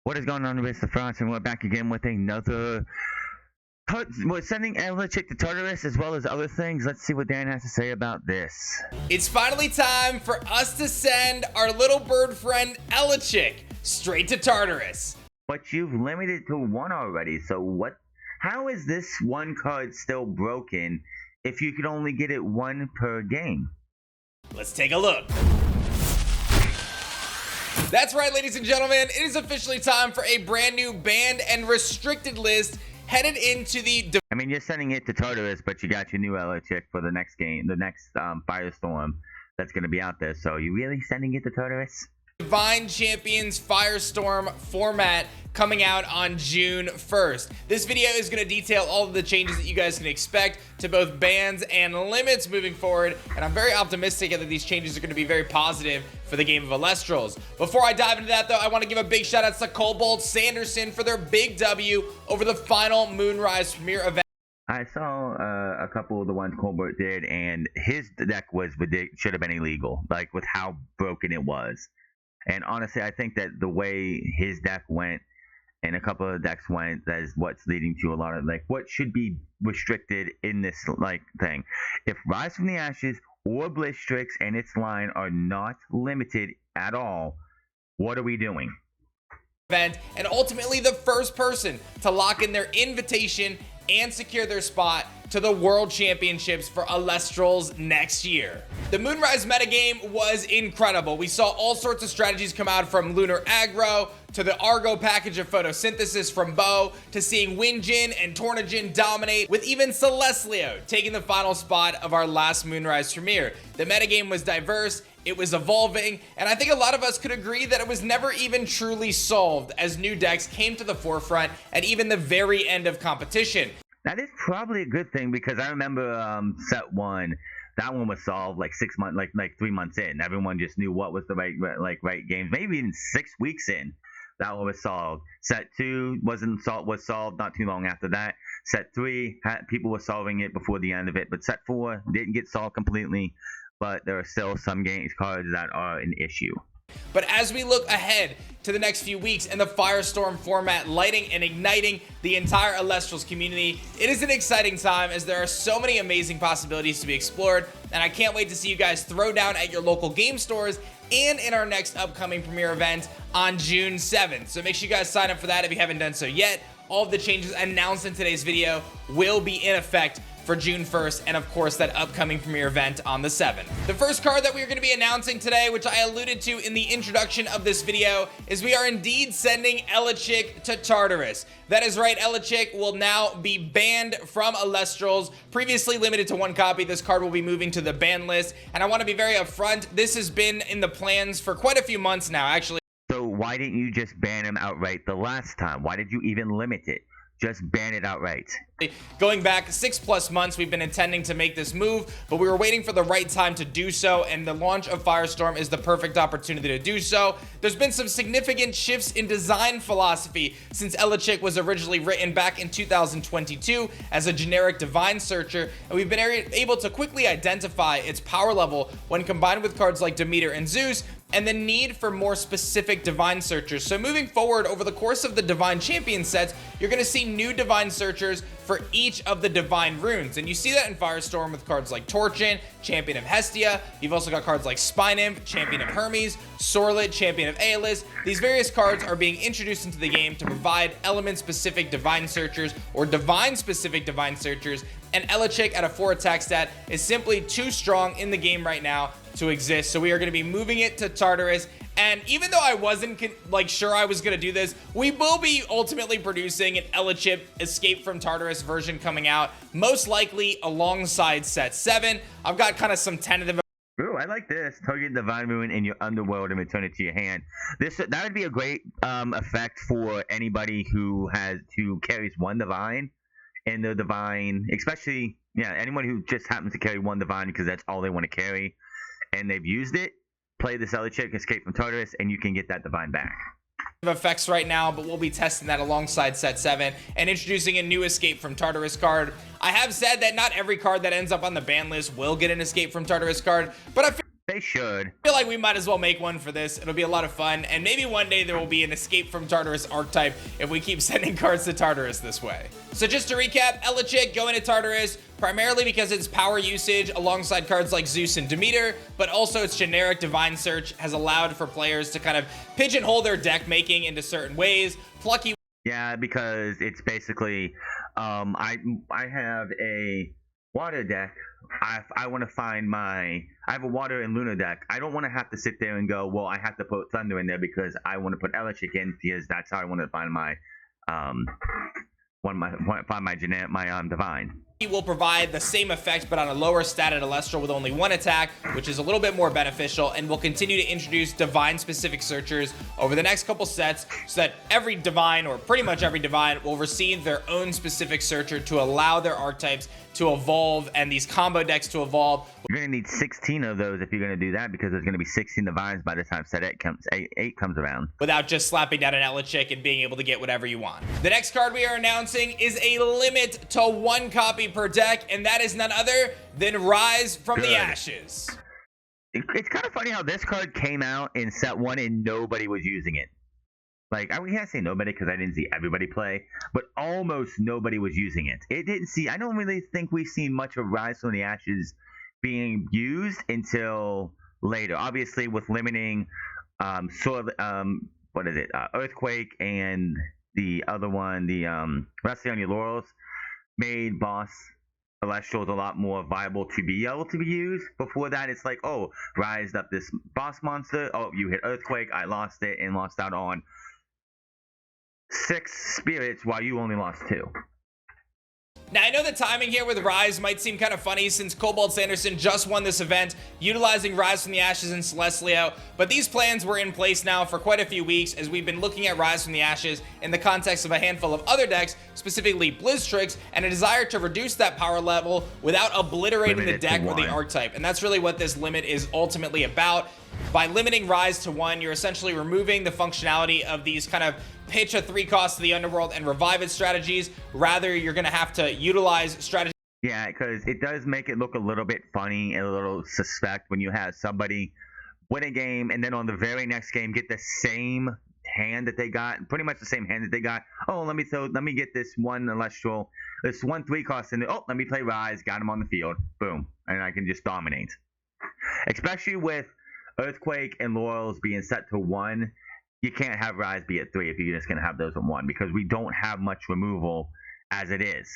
What is going on, Mr. France? And we're back again with another. We're sending Elestrals to Tartarus as well as other things. Let's see what Dan has to say about this. It's finally time for us to send our little bird friend Elestrals straight to Tartarus. But you've limited to one already, so what? How is this one card still broken if you could only get it one per game? Let's take a look. That's right, ladies and gentlemen, it is officially time for a brand new banned and restricted list headed into the... I mean, you're sending it to Tartarus, but you got your new Elestrals for the next game, the next Firestorm that's going to be out there. So are you really sending it to Tartarus? Divine Champions Firestorm format coming out on June 1st. This video is going to detail all of the changes that you guys can expect to both bans and limits moving forward, and I'm very optimistic that these changes are going to be very positive for the game of Elestrals. Before I dive into that though, I want to give a big shout out to Cobalt Sanderson for their big W over the final Moonrise Premier event. I saw a couple of the ones Colbert did, and his deck was should have been illegal, like with how broken it was. And honestly, I think that the way his deck went and a couple of decks went, that is what's leading to a lot of like what should be restricted in this like thing. If Rise from the Ashes or Blitzstrix and its line are not limited at all, what are we doing? And ultimately the first person to lock in their invitation and secure their spot to the World Championships for Elestrals next year. The Moonrise metagame was incredible. We saw all sorts of strategies come out, from Lunar Aggro to the Argo package of Photosynthesis from Bo, to seeing Winjin and Tornajin dominate, with even Celestlio taking the final spot of our last Moonrise Premier. The metagame was diverse, it was evolving, and I think a lot of us could agree that it was never even truly solved as new decks came to the forefront at even the very end of competition. That is probably a good thing, because I remember set one, that one was solved like 6 months, like 3 months in. Everyone just knew what was the right games. Maybe even 6 weeks in, that one was solved. Set two was solved not too long after that. Set three, people were solving it before the end of it, but set four didn't get solved completely. But there are still some games cards that are an issue. But as we look ahead to the next few weeks and the Firestorm format lighting and igniting the entire Elestrals community, it is an exciting time as there are so many amazing possibilities to be explored, and I can't wait to see you guys throw down at your local game stores and in our next upcoming premiere event on June 7th. So make sure you guys sign up for that if you haven't done so yet. All of the changes announced in today's video will be in effect for June 1st, and of course that upcoming premiere event on the 7th. The first card that we are going to be announcing today, which I alluded to in the introduction of this video, is we are indeed sending Elestrals to Tartarus. That is right, Elestrals will now be banned from Elestrals. Previously limited to one copy, this card will be moving to the ban list, and I want to be very upfront, this has been in the plans for quite a few months now, actually. So why didn't you just ban him outright the last time? Why did you even limit it? Just ban it outright. Going back 6+ months, we've been intending to make this move, but we were waiting for the right time to do so, and the launch of Firestorm is the perfect opportunity to do so. There's been some significant shifts in design philosophy since Elestrals was originally written back in 2022 as a generic divine searcher, and we've been able to quickly identify its power level when combined with cards like Demeter and Zeus, and the need for more specific divine searchers. So moving forward over the course of the divine champion sets, you're going to see new divine searchers for each of the divine runes, and you see that in Firestorm with cards like Torchin, Champion of Hestia. You've also got cards like Spynymph, Champion of Hermes, Sorlet, Champion of Aeolus. These various cards are being introduced into the game to provide element-specific divine searchers or divine-specific divine searchers, and Elestrals at a 4 attack stat is simply too strong in the game right now to exist. So we are going to be moving it to Tartarus, and even though I wasn't sure I was going to do this, we will be ultimately producing an Elestrals Escape from Tartarus version coming out, most likely alongside set 7. I've got kind of some tentative... Ooh, I like this. Target Divine Rune in your underworld and return it to your hand. That would be a great effect for anybody who carries one divine in the divine, especially anyone who just happens to carry one divine because that's all they want to carry, and they've used it. Play this Elestrals Escape from Tartarus, and you can get that divine back. Effects right now, but we'll be testing that alongside set 7 and introducing a new Escape from Tartarus card. I have said that not every card that ends up on the ban list will get an Escape from Tartarus card, but I feel They should. I feel like we might as well make one for this. It'll be a lot of fun, and maybe one day there will be an Escape from Tartarus archetype if we keep sending cards to Tartarus this way. So just to recap, Elechick going to Tartarus primarily because its power usage alongside cards like Zeus and Demeter, but also its generic Divine Search has allowed for players to kind of pigeonhole their deck making into certain ways. Plucky. Yeah, because it's basically, I have a water deck. I want to find I have a water and Luna deck. I don't want to have to sit there and go, well, I have to put Thunder in there because I want to put Elechick in because that's how I want to find my Divine. He will provide the same effect but on a lower stat at Elestral with only one attack, which is a little bit more beneficial, and will continue to introduce Divine specific searchers over the next couple sets so that every Divine, or pretty much every Divine, will receive their own specific searcher to allow their archetypes to evolve and these combo decks to evolve. You're going to need 16 of those if you're going to do that, because there's going to be 16 Divines by the time set 8 comes around. Without just slapping down an Elechick and being able to get whatever you want. The next card we are announcing is a limit to 1 copy per deck, and that is none other than Rise from the Ashes. It's kind of funny how this card came out in set 1 and nobody was using it. Like, I can't say nobody because I didn't see everybody play, but almost nobody was using it. I don't really think we've seen much of Rise from the Ashes being used until later. Obviously, with limiting Earthquake, and the other one, the Resting on Your Laurels, made boss Elestrals a lot more viable to be able to be used. Before that, it's like, oh, Rise up this boss monster. Oh, you hit Earthquake. I lost it and lost out on 6 spirits while you only lost 2. Now, I know the timing here with Rise might seem kind of funny since Cobalt Sanderson just won this event utilizing Rise from the Ashes and Celestlio, but these plans were in place now for quite a few weeks as we've been looking at Rise from the Ashes in the context of a handful of other decks, specifically Blizztrix, and a desire to reduce that power level without obliterating the deck or the archetype. And that's really what this limit is ultimately about. By limiting Rise to 1, you're essentially removing the functionality of these kind of pitch a 3 cost to the underworld and revive it strategies. Rather, you're going to have to utilize strategies. Yeah, because it does make it look a little bit funny and a little suspect when you have somebody win a game and then on the very next game get the same hand that they got, pretty much the same hand that they got. Oh, let me get this one Celestial, this 1 3 cost, and oh, let me play Rise, got him on the field, boom, and I can just dominate. Especially with Earthquake and Laurels being set to 1, you can't have Rise be at 3 if you're just going to have those at 1, because we don't have much removal as it is.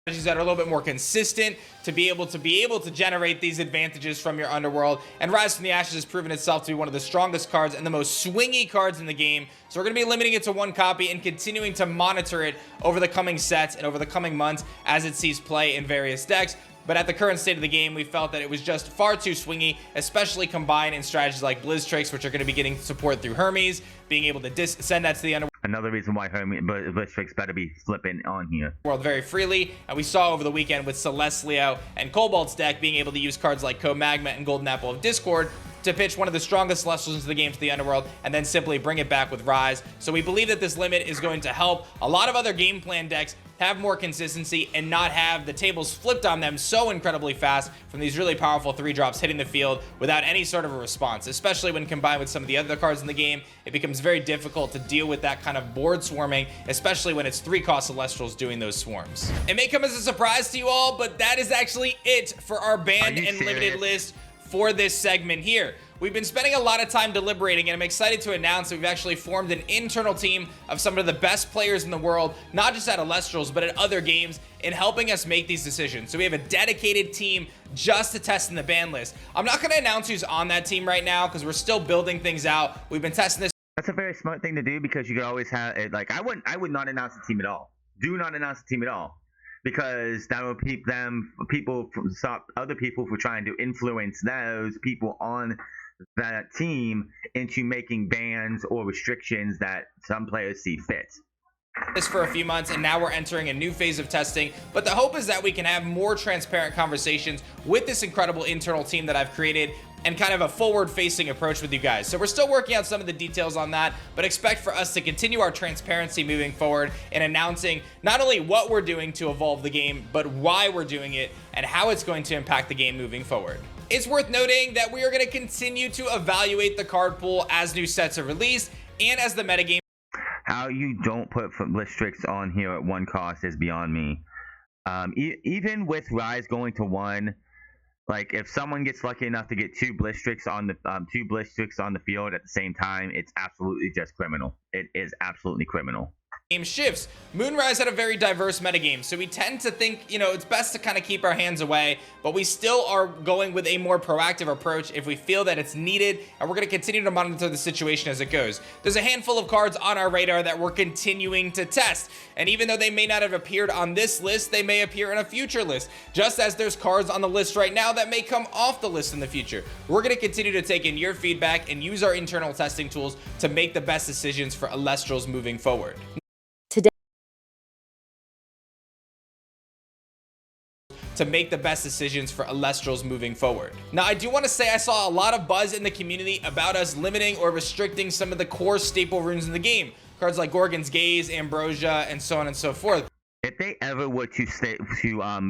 Strategies that are a little bit more consistent to be able to generate these advantages from your underworld. And Rise from the Ashes has proven itself to be one of the strongest cards and the most swingy cards in the game. So we're going to be limiting it to 1 copy and continuing to monitor it over the coming sets and over the coming months as it sees play in various decks. But at the current state of the game, we felt that it was just far too swingy, especially combined in strategies like Blizztrix, which are going to be getting support through Hermes, being able to send that to the underworld. Another reason why Blizztrix better be flipping on here. World very freely, and we saw over the weekend with Celestlio and Cobalt's deck being able to use cards like Co-Magma and Golden Apple of Discord to pitch one of the strongest Celestials into the game to the underworld and then simply bring it back with Rise. So we believe that this limit is going to help a lot of other game plan decks have more consistency and not have the tables flipped on them so incredibly fast from these really powerful 3-drops hitting the field without any sort of a response, especially when combined with some of the other cards in the game. It becomes very difficult to deal with that kind of board swarming, especially when it's 3-cost Elestrals doing those swarms. It may come as a surprise to you all, but that is actually it for our banned and limited list for this segment here. We've been spending a lot of time deliberating, and I'm excited to announce that we've actually formed an internal team of some of the best players in the world, not just at Elestrals, but at other games, in helping us make these decisions. So we have a dedicated team just to test in the ban list. I'm not going to announce who's on that team right now because we're still building things out. We've been testing this. That's a very smart thing to do because you could always have it. Like, I would not announce the team at all. Do not announce the team at all. Because that will keep stop other people from trying to influence those people on that team into making bans or restrictions that some players see fit. This for a few months, and now we're entering a new phase of testing, but the hope is that we can have more transparent conversations with this incredible internal team that I've created and kind of a forward-facing approach with you guys. So we're still working out some of the details on that, but expect for us to continue our transparency moving forward and announcing not only what we're doing to evolve the game, but why we're doing it and how it's going to impact the game moving forward. It's worth noting that we are going to continue to evaluate the card pool as new sets are released and as the metagame. How you don't put Listrix on here at 1 cost is beyond me. Even with Rise going to 1, like if someone gets lucky enough to get 2 Blistrix on the field at the same time, it's absolutely just criminal. It is absolutely criminal. Game shifts. Moonrise had a very diverse metagame, so we tend to think, it's best to kind of keep our hands away, but we still are going with a more proactive approach if we feel that it's needed, and we're going to continue to monitor the situation as it goes. There's a handful of cards on our radar that we're continuing to test, and even though they may not have appeared on this list, they may appear in a future list, just as there's cards on the list right now that may come off the list in the future. We're going to continue to take in your feedback and use our internal testing tools to make the best decisions for Elestrals moving forward. Moving forward. Now, I do want to say I saw a lot of buzz in the community about us limiting or restricting some of the core staple runes in the game. Cards like Gorgon's Gaze, Ambrosia, and so on and so forth. If they ever were to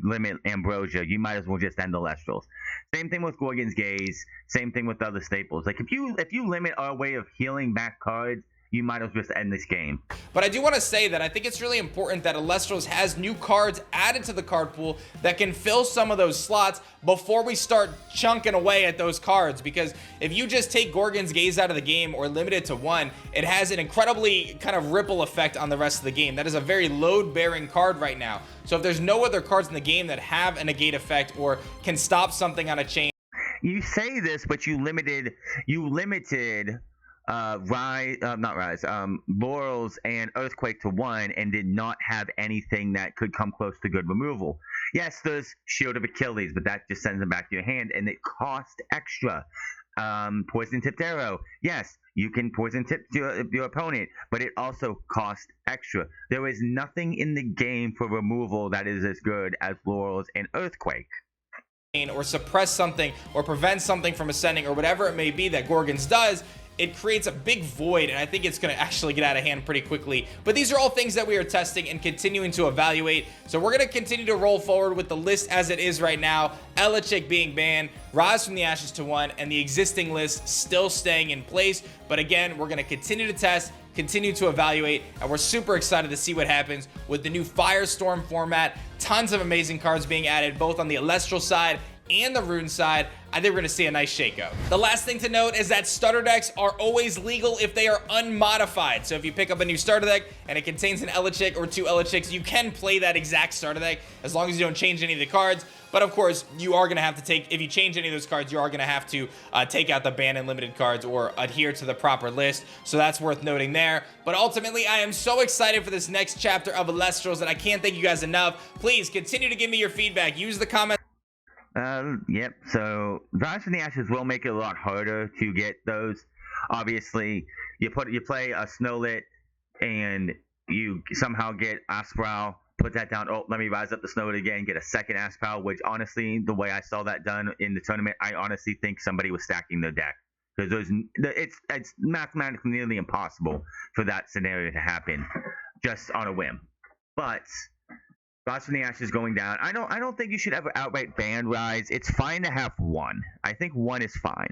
limit Ambrosia, you might as well just end the Elestrals. Same thing with Gorgon's Gaze. Same thing with other staples. Like if you limit our way of healing back cards, you might as well just end this game. But I do want to say that I think it's really important that Elestrals has new cards added to the card pool that can fill some of those slots before we start chunking away at those cards. Because if you just take Gorgon's Gaze out of the game or limit it to 1, it has an incredibly kind of ripple effect on the rest of the game. That is a very load-bearing card right now. So if there's no other cards in the game that have a negate effect or can stop something on a chain. You say this, but you limited Laurels and Earthquake to 1 and did not have anything that could come close to good removal. Yes, there's Shield of Achilles, but that just sends them back to your hand, and it costs extra. Poison Tipped Arrow. Yes, you can poison tip your opponent, but it also costs extra. There is nothing in the game for removal that is as good as Laurels and Earthquake. Or suppress something or prevent something from ascending or whatever it may be that Gorgon's does. It creates a big void, and I think it's going to actually get out of hand pretty quickly. But these are all things that we are testing and continuing to evaluate. So we're going to continue to roll forward with the list as it is right now. Elechic being banned, Rise from the Ashes to 1, and the existing list still staying in place. But again, we're going to continue to test, continue to evaluate, and we're super excited to see what happens with the new Firestorm format. Tons of amazing cards being added, both on the Elestral side and the Rune side. I think we're going to see a nice shakeup. The last thing to note is that starter decks are always legal if they are unmodified. So if you pick up a new starter deck and it contains an Elechic or 2 Elechics, you can play that exact starter deck as long as you don't change any of the cards. But of course, you are going to have to take, if you change any of those cards, you are going to have to take out the banned and limited cards or adhere to the proper list. So that's worth noting there. But ultimately, I am so excited for this next chapter of Elestrals that I can't thank you guys enough. Please continue to give me your feedback. Use the comments. Yep. So Rise from the Ashes will make it a lot harder to get those. Obviously, you play a Snowlit and you somehow get Aspral, put that down. Oh, let me rise up the Snowlit again, get a second Aspral, which honestly, the way I saw that done in the tournament, I honestly think somebody was stacking their deck. Because it's mathematically nearly impossible for that scenario to happen just on a whim. But Rise from the Ashes going down. I don't think you should ever outright ban Rise. It's fine to have 1. I think 1 is fine.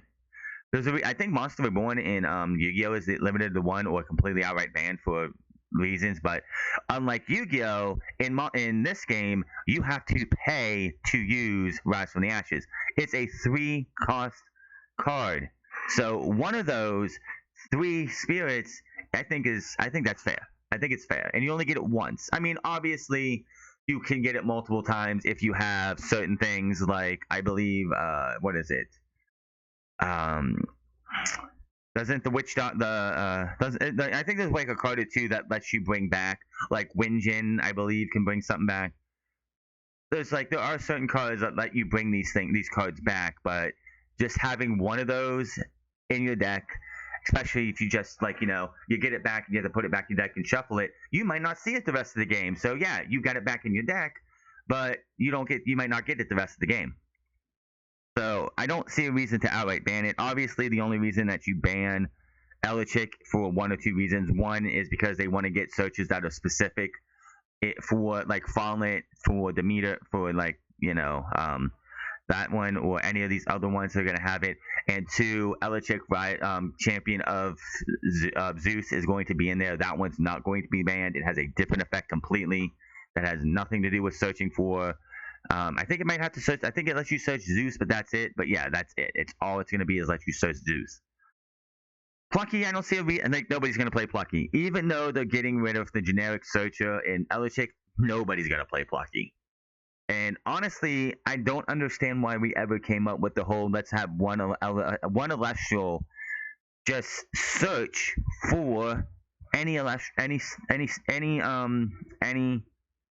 I think Monster Reborn in Yu-Gi-Oh! Is limited to 1 or completely outright banned for reasons. But unlike Yu-Gi-Oh! In this game, you have to pay to use Rise from the Ashes. It's a 3-cost card. So one of those 3 spirits, I think that's fair. I think it's fair. And you only get it once. I mean, obviously, you can get it multiple times if you have certain things like, I believe, what is it? Doesn't the Witch Dot, I think there's like a card or 2 that lets you bring back, like Winjin, I believe, can bring something back. There are certain cards that let you bring these cards back, but just having one of those in your deck, especially if you just you get it back and you have to put it back in your deck and shuffle it, you might not see it the rest of the game. So yeah, you got it back in your deck, but you might not get it the rest of the game. So I don't see a reason to outright ban it. Obviously, the only reason that you ban Elechic for 1 or 2 reasons. One is because they want to get searches that are specific for like Fallen, for Demeter, for that one or any of these other ones are going to have it. And 2, Elechic, champion of Zeus, is going to be in there. That one's not going to be banned. It has a different effect completely that has nothing to do with searching for. I think it might have to search. I think it lets you search Zeus, but that's it. But yeah, that's it. It's all it's going to be is let you search Zeus. Plucky, I don't see a reason. Like, nobody's going to play Plucky. Even though they're getting rid of the generic searcher in Elechic, nobody's going to play Plucky. And honestly, I don't understand why we ever came up with the whole let's have one Elestral just search for any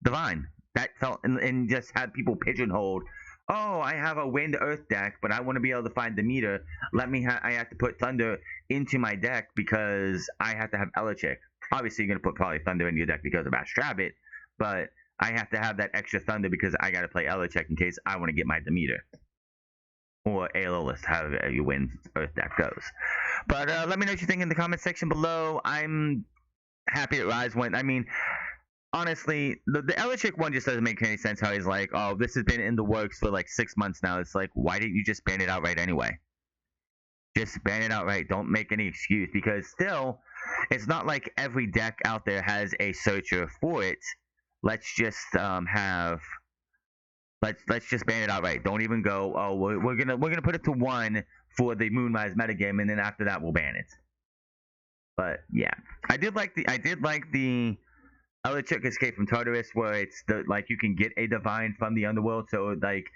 divine. That felt and just had people pigeonholed. Oh, I have a wind earth deck, but I want to be able to find the meter. I have to put thunder into my deck because I have to have Elechic. Obviously, you're gonna put probably thunder in your deck because of Astrabbit, but I have to have that extra thunder because I got to play Elechic in case I want to get my Demeter. Or Aeolus, however your wind earth deck goes. But let me know what you think in the comment section below. I'm happy that Rise went. I mean, honestly, the Elechic one just doesn't make any sense. How he's like, oh, this has been in the works for like 6 months now. It's like, why didn't you just ban it outright anyway? Just ban it outright. Don't make any excuse because still, it's not like every deck out there has a searcher for it. Let's just let's just ban it outright. Don't even go. Oh, we're gonna put it to 1 for the Moonrise metagame, and then after that we'll ban it. But yeah, I did like the Elechic Escape from Tartarus, where it's like you can get a divine from the underworld. So like,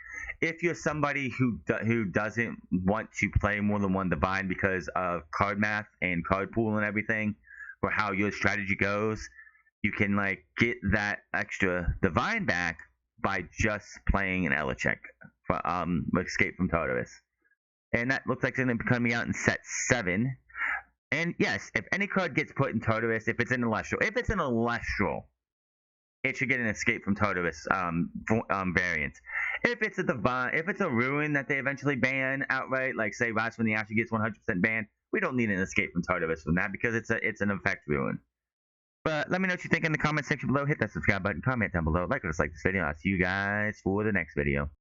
if you're somebody who doesn't want to play more than one divine because of card math and card pool and everything, for how your strategy goes, you can like get that extra divine back by just playing an Elechic for Escape from Tartarus. And that looks like it's going to be coming out in set 7. And yes, if any card gets put in Tartarus, if it's an Elestral, it should get an Escape from Tartarus variant. If it's a Ruin that they eventually ban outright, like say Rise from the Ashes gets 100% banned, we don't need an Escape from Tartarus from that because it's an effect Ruin. But let me know what you think in the comment section below. Hit that subscribe button, comment down below, like or dislike this video. I'll see you guys for the next video.